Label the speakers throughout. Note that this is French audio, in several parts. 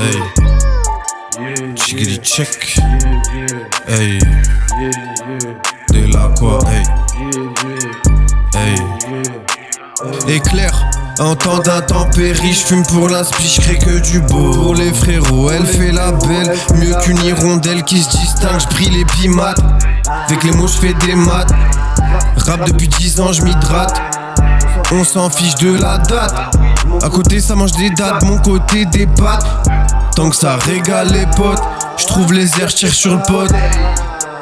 Speaker 1: Hey, chickity check. Hey, de la quoi, hey. Hey, éclair. En temps d'intempérie, j'fume pour l'inspi, j'crée que du beau. Pour les frérots, elle fait la belle. Mieux qu'une hirondelle qui se distingue, j'brille les pimates. Avec les mots j'fais des maths. Rap depuis 10 ans, j'm'hydrate. On s'en fiche de la date. À côté ça mange des dates, mon côté des pattes. Tant que ça régale les potes, j'trouve les airs, j'tire sur le pote.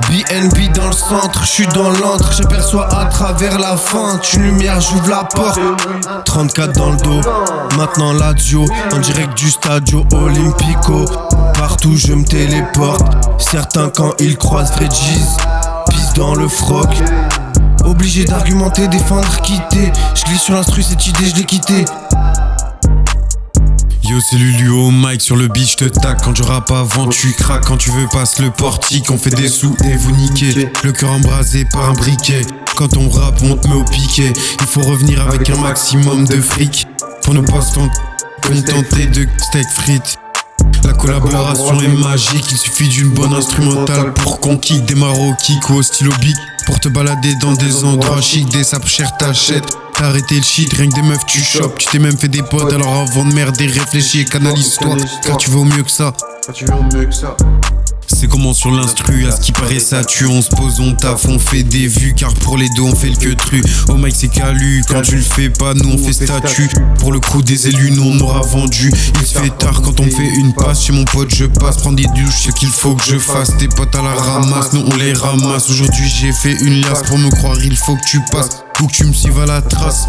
Speaker 1: BNB dans le centre, j'suis dans l'antre, j'aperçois à travers la fente, une lumière, j'ouvre la porte. 34 dans le dos, maintenant l'adieu, en direct du Stadio Olimpico. Partout je me téléporte, certains quand ils croisent Fredjiz, pisse dans le froc. Obligé d'argumenter, défendre, quitter. J'glisse sur l'instru, cette idée je l'ai quitté. Yo c'est Lulu au mic sur le beat, j'te tac. Quand je rappe avant tu craques, quand tu veux passe le portique. On fait des sous et vous niquez, le cœur embrasé par un briquet. Quand on rappe on te met au piquet. Il faut revenir avec un maximum de fric pour ne pas se contenter de steak frites. La collaboration est magique, il suffit d'une bonne instrumentale pour qu'on kick. Démarre au kick ou au stylo bic pour te balader dans des endroits chics. Des sapes chères t'achètes. T'as arrêté le shit, rien que des meufs tu chopes. Tu t'es même fait des potes, alors avant de merder, réfléchis et canalise-toi. Car tu vas au mieux que ça. C'est comment sur l'instru, à ce qui paraît ça tue. On se pose, on taffe, on fait des vues. Car pour les deux on fait le queutru. Au mic c'est calu, quand tu le fais pas nous on fait statut. Pour le crew des élus nous on aura vendu. Il se fait tard quand on fait une passe. Chez mon pote je passe, prends des douches, ce qu'il faut que je fasse. Tes potes à la ramasse, nous on les ramasse. Aujourd'hui j'ai fait une liasse, pour me croire il faut que tu passes ou que tu me suives à la trace.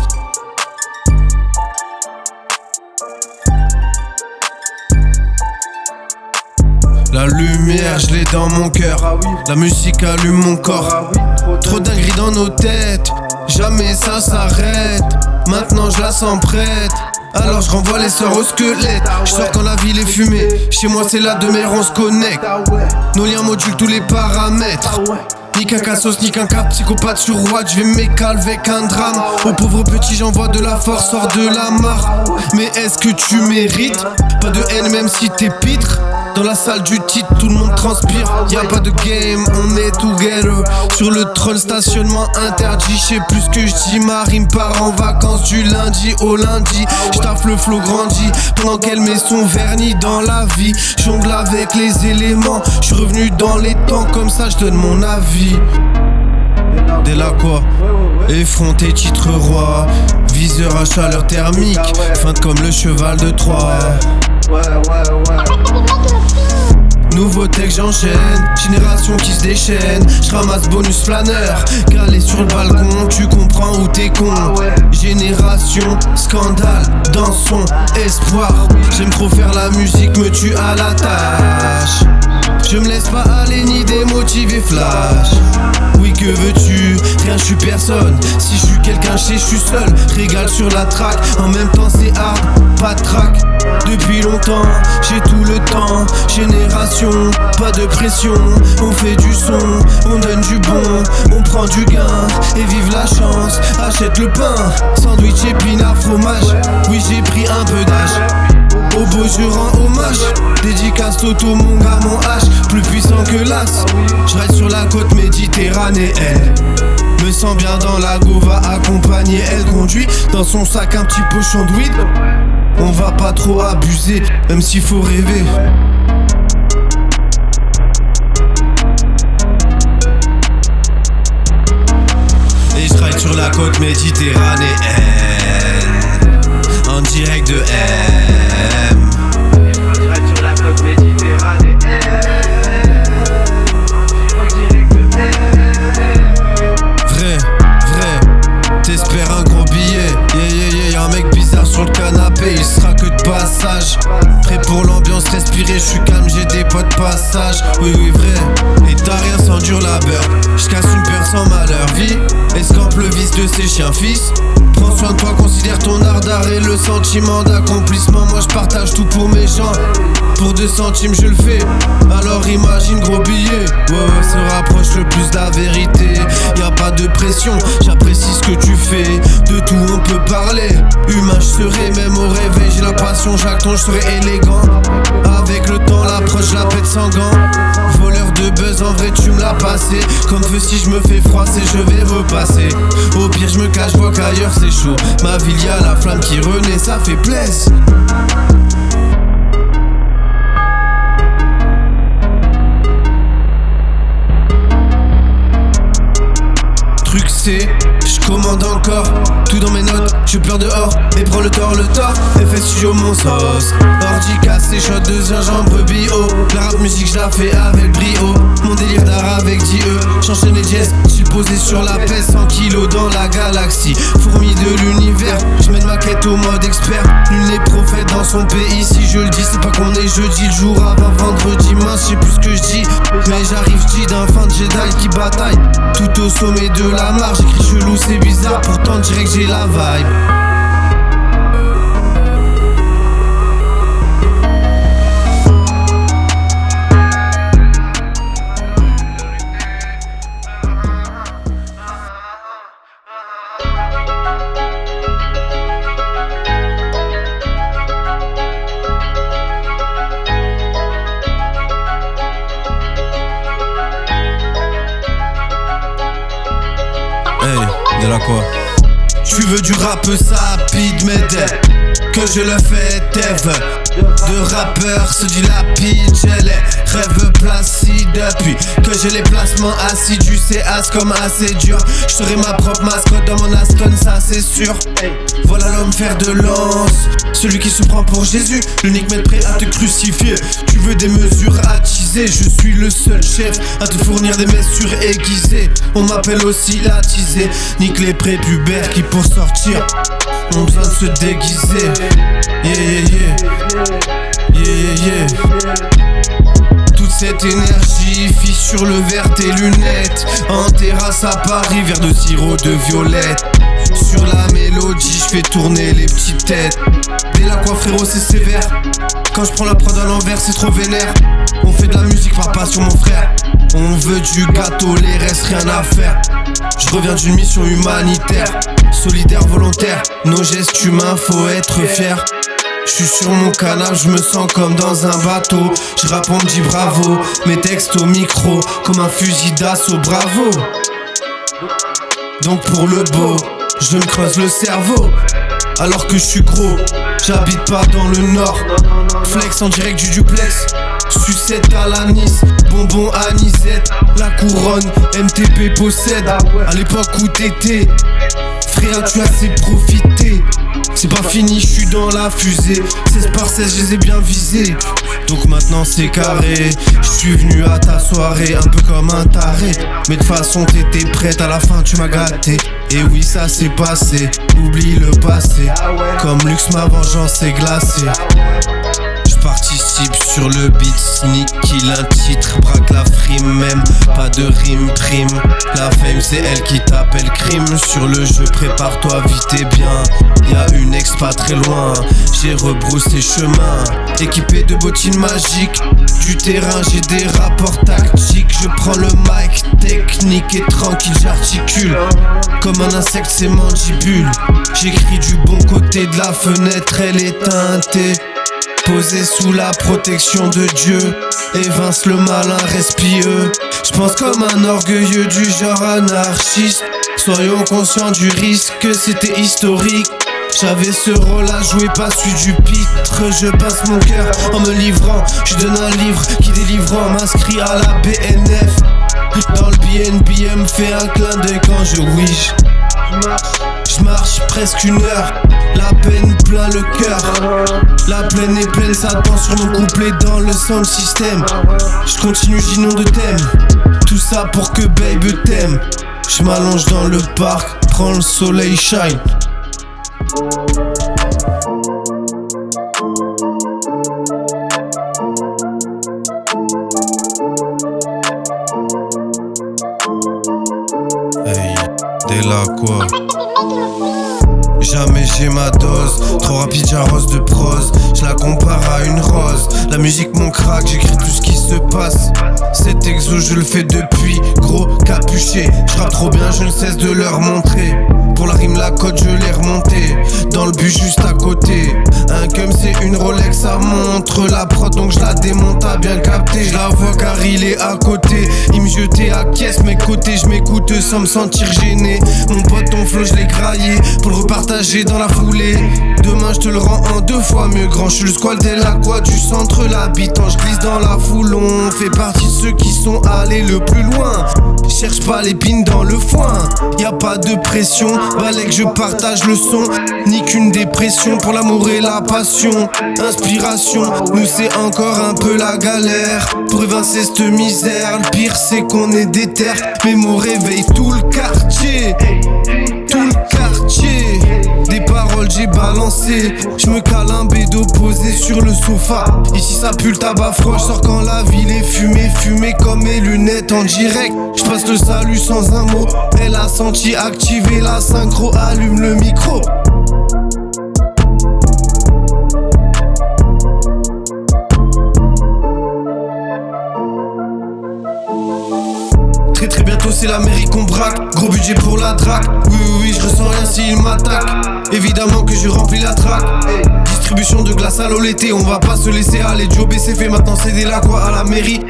Speaker 1: La lumière, je l'ai dans mon cœur. La musique allume mon corps. Trop dingueries dans nos têtes. Jamais ça s'arrête. Maintenant je la sens prête. Alors je renvoie les sœurs au squelette. Je sors quand la ville est fumée. Chez moi c'est la demeure, on se connecte. Nos liens modulent tous les paramètres. Ni qu'un cassos, ni qu'un cap psychopathe sur Watt. Je vais m'écaler avec un drame. Au pauvre petit j'envoie de la force, sors de la mare. Mais est-ce que tu mérites? Pas de haine même si t'es pitre. Dans la salle du titre, tout le monde transpire. Y'a pas de game, on est together. Sur le troll, stationnement interdit. J'sais plus que j'dis, ma rime part en vacances du lundi au lundi. J'taffe le flow grandit pendant qu'elle met son vernis dans la vie. Jongle avec les éléments. J'suis revenu dans les temps, comme ça j'donne mon avis. Dès là quoi, effronté titre roi. Viseur à chaleur thermique, feinte comme le cheval de Troie. Nouveau texte j'enchaîne, génération qui se déchaîne. J'ramasse bonus flâneur, calé sur le balcon, tu comprends où t'es con. Génération, scandale, dansons, espoir. J'aime trop faire la musique, me tue à la tâche. Je me laisse pas aller ni démotiver flash. Oui que veux-tu, rien je suis personne. Si je suis quelqu'un je sais je suis seul. Régale sur la track, en même temps c'est hard, pas de track. Depuis longtemps, j'ai tout le temps. Génération, pas de pression. On fait du son, on donne du bon. On prend du gain et vive la chance. Achète le pain, sandwich, épinard, fromage. Oui j'ai pris un peu d'âge. Au beau je rends hommage. Dédicace Toto mon gars mon H. Plus puissant que l'as. Je reste sur la côte méditerranéenne. Me sens bien dans la go, va accompagner. Elle conduit dans son sac un petit pochon de weed. On va pas trop abuser, même s'il faut rêver. Et je ride sur la côte méditerranéenne, en direct de M. Je ride sur la côte méditerranéenne, en direct de M. Vrai, t'espères un gros billet. Y'a un mec bizarre sur le canapé, il sera que de passage. Prêt pour l'ambiance, respirer, je suis calme, j'ai des potes passage. Oui vrai, et t'as rien sans dur labeur. J'casse une paire sans malheur, vie escampe le vice de ses chiens fils. Prends soin de toi, considère ton art d'art et le sentiment d'accomplissement. Moi je partage tout pour mes gens. Pour 2 centimes je le fais, alors imagine gros billet. Ouais, se rapproche le plus de la vérité. Y'a pas de pression, j'apprécie ce que tu fais. De tout on peut parler. Humain je serai, même au réveil j'ai la passion. J'attends, je serai élégant. Avec le temps l'approche, je la pète sans gants. Voleur de buzz, en vrai tu me l'as passé. Comme feu si je me fais froisser, je vais repasser. Au pire je me cache, vois qu'ailleurs c'est chaud. Ma ville y'a la flamme qui renaît, ça fait plaisir. Truc c'est, je commande encore. Tout dans mes notes, je pleure dehors. Et prends le tort, FS Studio mon sauce. Ordi cassé, shot de gingembre bio. La rap musique je la fais avec brio. Mon délire d'art avec DE. J'enchaîne les jazz, j'suis posé sur la pèse. 100 kilos dans la galaxie. Fourmi de l'univers, j'mène ma quête au mode expert. Nul n'est prophète dans son pays. Si je le dis, c'est pas qu'on est jeudi. Le jour avant vendredi, mince, j'sais plus ce que je dis. Mais j'arrive, j'dis d'un fan de Jedi qui bataille. Tout au sommet de la marche, j'écris chelou, c'est bizarre. Pourtant dirais que j'ai la vibe. Hey, de la quoi? Tu veux du rap sapide, mais que je le fais, Dev. De rappeur se dilapide, j'ai les rêves placides. Depuis que j'ai les placements assidus, c'est as comme assez dur. Je serai ma propre mascotte dans mon Aston, ça c'est sûr. Voilà l'homme fer de lance, celui qui se prend pour Jésus, l'unique maître prêt à te crucifier. Tu veux des mesures attisées, je suis le seul chef à te fournir des messures aiguisées. On m'appelle aussi l'attisé, nique les prépubères qui pour sortir ont besoin de se déguiser. Yeah yeah yeah, yeah yeah yeah. Toute cette énergie fiche sur le verre tes lunettes. En terrasse à Paris, verre de sirop de violette. Sur la mélodie, je fais tourner les petites têtes. Dès la quoi frérot c'est sévère. Quand je prends la prod à l'envers c'est trop vénère. On fait de la musique par passion mon frère. On veut du gâteau, les restes rien à faire. Je reviens d'une mission humanitaire. Solidaire, volontaire, nos gestes humains faut être fier. Je suis sur mon canapé, je me sens comme dans un bateau. Je rappe, on me dit bravo, mes textes au micro comme un fusil d'assaut, bravo. Donc pour le beau, je me creuse le cerveau. Alors que je suis gros, j'habite pas dans le nord. Flex en direct du duplex, sucette à la Nice, bonbon anisette. La couronne, MTP possède. À l'époque où t'étais, frère tu as assez profité. C'est pas fini, je suis dans la fusée. 16 par 16, je les ai bien visés. Donc maintenant c'est carré. Je suis venu à ta soirée un peu comme un taré. Mais de façon t'étais prête, à la fin tu m'as gâté. Et oui ça s'est passé, oublie le passé. Comme Lux ma vengeance est glacée. Participe sur le beat, sneak kill un titre, braque la frime même, pas de rime prime. La fame c'est elle qui t'appelle crime. Sur le jeu prépare-toi vite et bien. Y'a une ex pas très loin, j'ai rebroussé chemin. Équipé de bottines magiques, du terrain j'ai des rapports tactiques. Je prends le mic, technique et tranquille j'articule. Comme un insecte c'est mandibule. J'écris du bon côté de la fenêtre, elle est teintée. Posé sous la protection de Dieu, évince le malin respieux. J'pense comme un orgueilleux du genre anarchiste. Soyons conscients du risque, c'était historique. J'avais ce rôle à jouer, pas celui du pitre. Je passe mon cœur en me livrant. Je donne un livre qui délivrant m'inscrit à la BNF. Dans le BNB, elle me fait un clin d'œil quand je wish. Je marche presque 1 heure, la peine plein le cœur. La plaine est pleine, ça danse sur mon couplet dans le sound system. Je continue, j'inonde de thème. Tout ça pour que babe t'aime. Je m'allonge dans le parc, prends le soleil shine. Hey, dès là quoi? Jamais j'ai ma dose, trop rapide j'arrose de prose. Je la compare à une rose, la musique mon crack, j'écris tout ce qui se passe. Cet exo je le fais depuis, gros capuché. Je rappe trop bien, je ne cesse de leur montrer. Pour la rime la côte je l'ai remontée. Dans le but juste à côté. Un cum c'est une Rolex, ça montre la prod donc je la démonte à bien capter. Je la vois car il est à côté. Il me jetait à caisse mes côtés, je m'écoute sans me sentir gêné. Mon pote ton flow je l'ai graillé pour le repartager dans la foulée. Demain je te le rends en 2 fois mieux grand. Je suis le squal dès la quoi du centre l'habitant. Je glisse dans la foule, on fait partie de ceux qui sont allés le plus loin. Cherche pas l'épine dans le foin. Y a pas de pression, balai que je partage le son. Ni qu'une dépression pour l'amour et la passion. Inspiration, nous c'est encore un peu la galère. Pour évincer cette misère, le pire c'est qu'on est déter. Mes mots réveillent tout le quartier. Tout le quartier. Des paroles j'ai balancé. Je me cale un bédo posé sur le sofa. Ici ça pue le tabac froid. Je sors quand la ville est fumée. Fumée comme mes lunettes en direct. Je passe le salut sans un mot. Elle a senti activer la synchro. Allume le micro. Très très bientôt c'est l'Amérique qu'on braque. Gros budget pour la drague. Oui je ressens rien s'il m'attaque. Évidemment que je remplis la traque. Distribution de glace à l'eau l'été. On va pas se laisser aller. Joe B c'est fait maintenant c'est des là quoi à la mairie.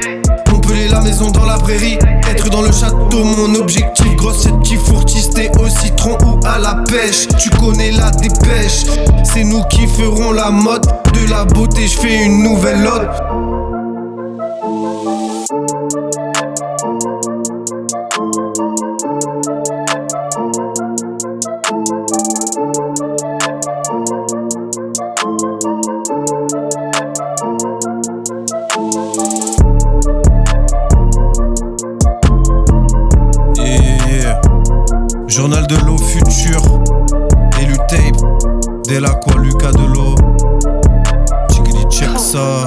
Speaker 1: Montpellier la maison dans la prairie. Être dans le château mon objectif. Grosse cette qui fourtisté au citron ou à la pêche. Tu connais la dépêche. C'est nous qui ferons la mode de la beauté. Je fais une nouvelle ode. Journal de l'eau futur, élu tape, Delacroix, Lucas de l'eau, check ça.